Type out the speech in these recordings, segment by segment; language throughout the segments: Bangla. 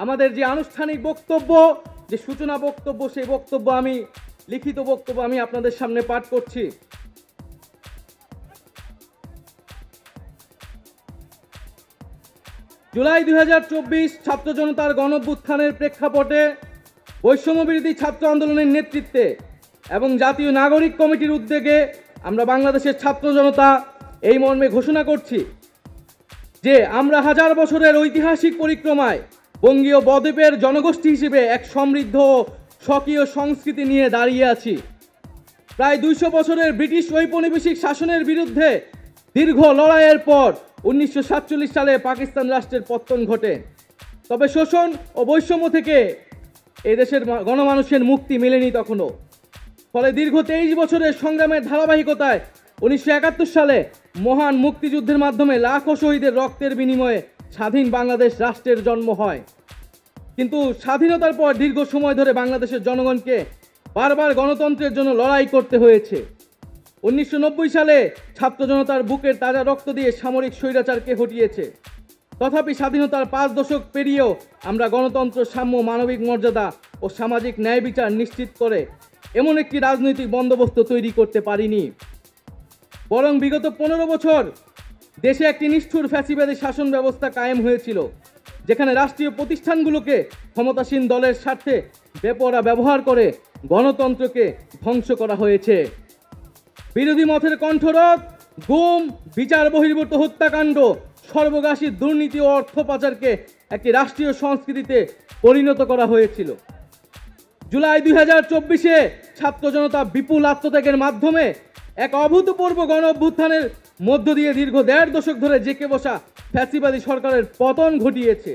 আমাদের যে আনুষ্ঠানিক বক্তব্য, যে সূচনা বক্তব্য, সেই বক্তব্য আমি লিখিত বক্তব্য আমি আপনাদের সামনে পাঠ করছি। জুলাই 2024 ছাত্র জনতার গণঅভ্যুত্থানের প্রেক্ষাপটে বৈষম্যবিরোধী ছাত্র আন্দোলনের নেতৃত্বে এবং জাতীয় নাগরিক কমিটির উদ্যোগে আমরা বাংলাদেশের ছাত্র জনতা এই মর্মে ঘোষণা করছি যে আমরা হাজার বছরের ঐতিহাসিক পরিক্রমায় বঙ্গীয় বদ্বীপের জনগোষ্ঠী হিসেবে এক সমৃদ্ধ স্বকীয় সংস্কৃতি নিয়ে দাঁড়িয়ে আছি। প্রায় 200 বছরের ব্রিটিশ ঔপনিবেশিক শাসনের বিরুদ্ধে দীর্ঘ লড়াইয়ের পর 1947 সালে পাকিস্তান রাষ্ট্রের পতন ঘটে। তবে শোষণ ও বৈষম্য থেকে এই দেশের গণমানুষের মুক্তি মেলেনি তখনও। ফলে দীর্ঘ 23 বছরের সংগ্রামের ধারাবাহিকতায় 1971 সালে মহান মুক্তিযুদ্ধের মাধ্যমে লাখো শহীদের রক্তের বিনিময়ে স্বাধীন বাংলাদেশ রাষ্ট্রের জন্ম হয়। কিন্তু স্বাধীনতার পর দীর্ঘ সময় ধরে বাংলাদেশের জনগণকে বারবার গণতন্ত্রের জন্য লড়াই করতে হয়েছে। 1990 সালে ছাত্র জনতার বুকের তাজা রক্ত দিয়ে সামরিক স্বৈরাচারকে হটিয়েছে। তথাপি স্বাধীনতার 5 দশক পেরিয়েও আমরা গণতন্ত্র, সাম্য, মানবিক মর্যাদা ও সামাজিক ন্যায় বিচার নিশ্চিত করে এমন একটি রাজনৈতিক বন্দোবস্ত তৈরি করতে পারিনি। বরং বিগত 15 বছর দেশে একটি নিষ্ঠুর ফ্যাসিবাদী শাসন ব্যবস্থা কায়েম হয়েছিল, যেখানে রাষ্ট্রীয় প্রতিষ্ঠানগুলোকে ক্ষমতাসীন দলের স্বার্থে বেপরোয়া ব্যবহার করে গণতন্ত্রকে ধ্বংস করা হয়েছে। বিরোধী মতের কণ্ঠরোধ, গুম, বিচার বহির্ভূত হত্যাকাণ্ড, সর্বগ্রাসী দুর্নীতি ও অর্থ পাচারকে একটি রাষ্ট্রীয় সংস্কৃতিতে পরিণত করা হয়েছিল। জুলাই 2024-এ ছাত্র জনতা বিপুল আত্মত্যাগের মাধ্যমে এক অভূতপূর্ব গণ অভ্যুত্থানের মধ্য দিয়ে দীর্ঘ 1.5 দশক ধরে জেঁকে বসা ফ্যাসিবাদী সরকারের পতন ঘটিয়েছে।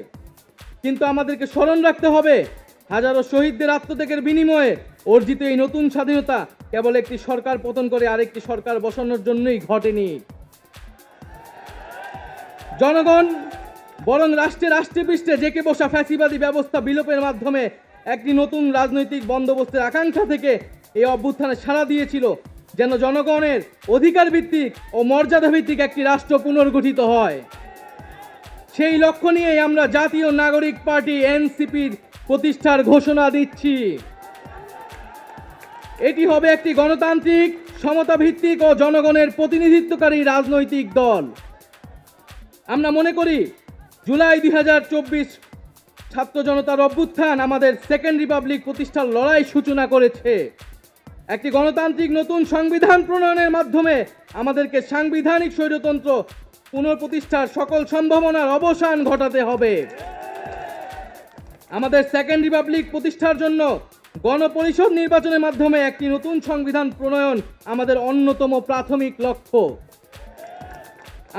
কিন্তু আমাদেরকে স্মরণ রাখতে হবে, হাজারো শহীদদের আত্মত্যাগের বিনিময়ে অর্জিত এই নতুন স্বাধীনতা কেবল একটি সরকার পতন করে আরেকটি সরকার বসানোর জন্যই ঘটেনি। জনগণ বরং রাষ্ট্রে পৃষ্ঠে জেঁকে বসা ফ্যাসিবাদী ব্যবস্থা বিলোপের মাধ্যমে একটি নতুন রাজনৈতিক বন্দোবস্তের আকাঙ্ক্ষা থেকে এই অভ্যুত্থানে সাড়া দিয়েছিল, যেন জনগণের অধিকার ভিত্তিক ও মর্যাদা ভিত্তিক একটি রাষ্ট্র পুনর্গঠিত হয়। সেই লক্ষ্য নিয়েই আমরা জাতীয় নাগরিক পার্টি এনসিপির প্রতিষ্ঠার ঘোষণা দিচ্ছি। এটি হবে একটি গণতান্ত্রিক, সমতা ভিত্তিক ও জনগণের প্রতিনিধিত্বকারী রাজনৈতিক দল। আমরা মনে করি জুলাই 2024 ছাত্র জনতার অভ্যুত্থান আমাদের সেকেন্ড রিপাবলিক প্রতিষ্ঠার লড়াই সূচনা করেছে। একটি গণতান্ত্রিক নতুন সংবিধান প্রণয়নের মাধ্যমে আমাদেরকে সাংবিধানিক স্বৈরতন্ত্র পুনঃপ্রতিষ্ঠার সকল সম্ভাবনার অবসান ঘটাতে হবে। আমাদের সেকেন্ড রিপাবলিক প্রতিষ্ঠার জন্য গণপরিষদ নির্বাচনের মাধ্যমে একটি নতুন সংবিধান প্রণয়ন আমাদের অন্যতম প্রাথমিক লক্ষ্য।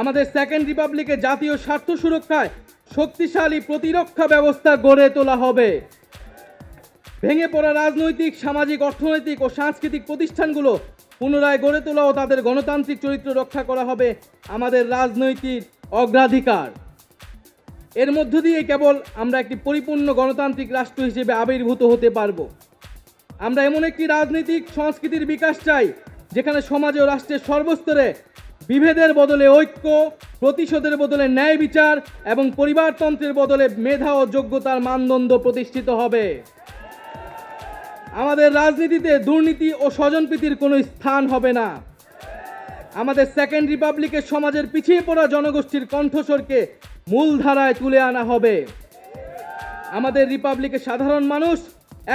আমাদের সেকেন্ড রিপাবলিকে জাতীয় স্বার্থ সুরক্ষায় শক্তিশালী প্রতিরক্ষা ব্যবস্থা গড়ে তোলা হবে। ভেঙে পড়া রাজনৈতিক, সামাজিক, অর্থনৈতিক ও সাংস্কৃতিক প্রতিষ্ঠানগুলো পুনরায় গড়ে তোলা ও তাদের গণতান্ত্রিক চরিত্র রক্ষা করা হবে আমাদের রাজনৈতিক অগ্রাধিকার। এর মধ্য দিয়ে কেবল আমরা একটি পরিপূর্ণ গণতান্ত্রিক রাষ্ট্র হিসেবে আবির্ভূত হতে পারব। আমরা এমন একটি রাজনৈতিক সংস্কৃতির বিকাশ চাই, যেখানে সমাজে ও রাষ্ট্রের সর্বস্তরে বিভেদের বদলে ঐক্য, প্রতিশোধের বদলে ন্যায় বিচার এবং পরিবারতন্ত্রের বদলে মেধা ও যোগ্যতার মানদণ্ড প্রতিষ্ঠিত হবে। আমাদের রাজনীতিতে দুর্নীতি ও স্বজনপ্রীতির কোনো স্থান হবে না। আমাদের সেকেন্ড রিপাবলিকের সমাজের পিছিয়ে পড়া জনগোষ্ঠীর কণ্ঠস্বরকে মূলধারায় তুলে আনা হবে। আমাদের রিপাবলিকের সাধারণ মানুষ,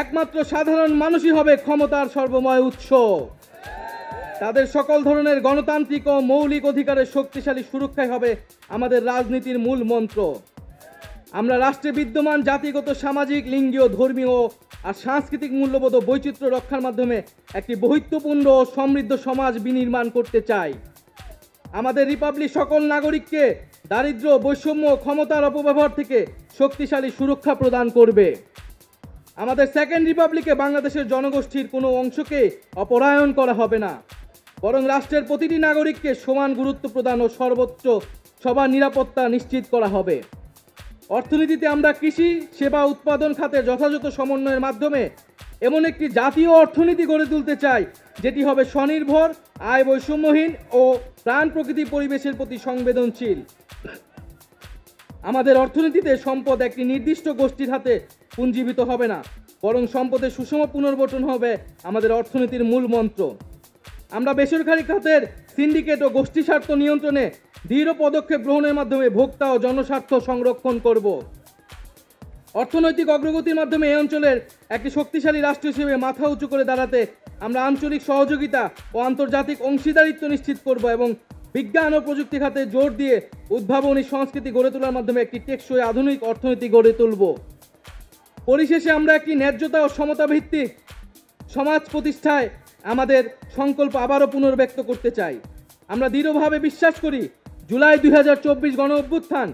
একমাত্র সাধারণ মানুষই হবে ক্ষমতার সর্বময় উৎস। তাদের সকল ধরনের গণতান্ত্রিক ও মৌলিক অধিকারের শক্তিশালী সুরক্ষাই হবে আমাদের রাজনীতির মূল মন্ত্র। আমরা রাষ্ট্রে বিদ্যমান জাতিগত, সামাজিক, লিঙ্গীয়, ধর্মীয় আর সাংস্কৃতিক মূল্যবোধ ও বৈচিত্র্য রক্ষার মাধ্যমে একটি বৈচিত্র্যপূর্ণ ও সমৃদ্ধ সমাজ বিনির্মাণ করতে চাই। আমাদের রিপাবলিক সকল নাগরিককে দারিদ্র্য, বৈষম্য, ক্ষমতার অপব্যবহার থেকে শক্তিশালী সুরক্ষা প্রদান করবে। আমাদের সেকেন্ড রিপাবলিকে বাংলাদেশের জনগোষ্ঠীর কোনো অংশকে অপরায়ণ করা হবে না, বরং রাষ্ট্রের প্রতিটি নাগরিককে সমান গুরুত্ব প্রদান ও সর্বোচ্চ সবার নিরাপত্তা নিশ্চিত করা হবে। অর্থনীতিতে আমরা কৃষি, সেবা, উৎপাদন খাতে যথাযথ সমন্বয়ের মাধ্যমে এমন একটি জাতীয় অর্থনীতি গড়ে তুলতে চাই, যেটি হবে স্বনির্ভর, আয় বৈষম্যহীন ও প্রাণ প্রকৃতি পরিবেশের প্রতি সংবেদনশীল। আমাদের অর্থনীতিতে সম্পদ একটি নির্দিষ্ট গোষ্ঠীর হাতে পুঞ্জীবিত হবে না, বরং সম্পদের সুষম পুনর্বণ্টন হবে আমাদের অর্থনীতির মূল মন্ত্র। আমরা বেসরকারি খাতের সিন্ডিকেট ও গোষ্ঠী স্বার্থ নিয়ন্ত্রণে দৃঢ় পদক্ষেপ গ্রহণের মাধ্যমে ভোক্তা ও জনস্বার্থ সংরক্ষণ করব। অর্থনৈতিক অগ্রগতির মাধ্যমে এই অঞ্চলের একটি শক্তিশালী রাষ্ট্র হিসেবে মাথা উঁচু করে দাঁড়াতে আমরা আঞ্চলিক সহযোগিতা ও আন্তর্জাতিক অংশীদারিত্ব নিশ্চিত করব এবং বিজ্ঞান ও প্রযুক্তি খাতে জোর দিয়ে উদ্ভাবনী সংস্কৃতি গড়ে তোলার মাধ্যমে একটি টেকসই আধুনিক অর্থনীতি গড়ে তুলব। পরিশেষে আমরা একটি ন্যায্যতা ও সমতা ভিত্তিক সমাজ প্রতিষ্ঠায় আমাদের সংকল্প আবারও পুনর্ব্যক্ত করতে চাই। আমরা দৃঢ়ভাবে বিশ্বাস করি জুলাই 2024 গণ অভ্যুত্থান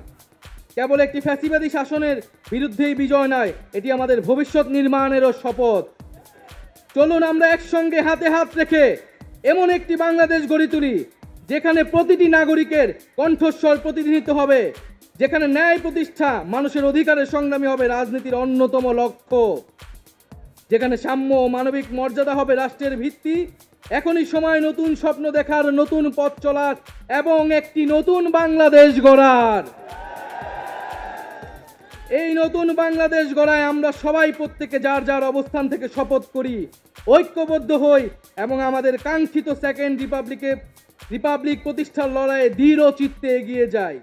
কেবল একটি ফ্যাসিবাদী শাসনের বিরুদ্ধেই বিজয় নয়, এটি আমাদের ভবিষ্যৎ নির্মাণেরও শপথ। চলুন আমরা একসঙ্গে হাতে হাত রেখে এমন একটি বাংলাদেশ গড়ে তুলি যেখানে প্রতিটি নাগরিকের কণ্ঠস্বর প্রতিনিধিত্ব হবে, যেখানে ন্যায় প্রতিষ্ঠা মানুষের অধিকারের সংগ্রামী হবে রাজনীতির অন্যতম লক্ষ্য, যেখানে সাম্য ও মানবিক মর্যাদা হবে রাষ্ট্রের ভিত্তি। এখনই সময় নতুন স্বপ্ন দেখার, নতুন পথ চলার এবং একটি নতুন বাংলাদেশ গড়ার। এই নতুন বাংলাদেশ গড়ায় আমরা সবাই প্রত্যেকে যার যার অবস্থান থেকে শপথ করি, ঐক্যবদ্ধ হই এবং আমাদের কাঙ্ক্ষিত সেকেন্ড রিপাবলিক প্রতিষ্ঠার লড়াইয়ে দৃঢ় চিত্তে এগিয়ে যাই।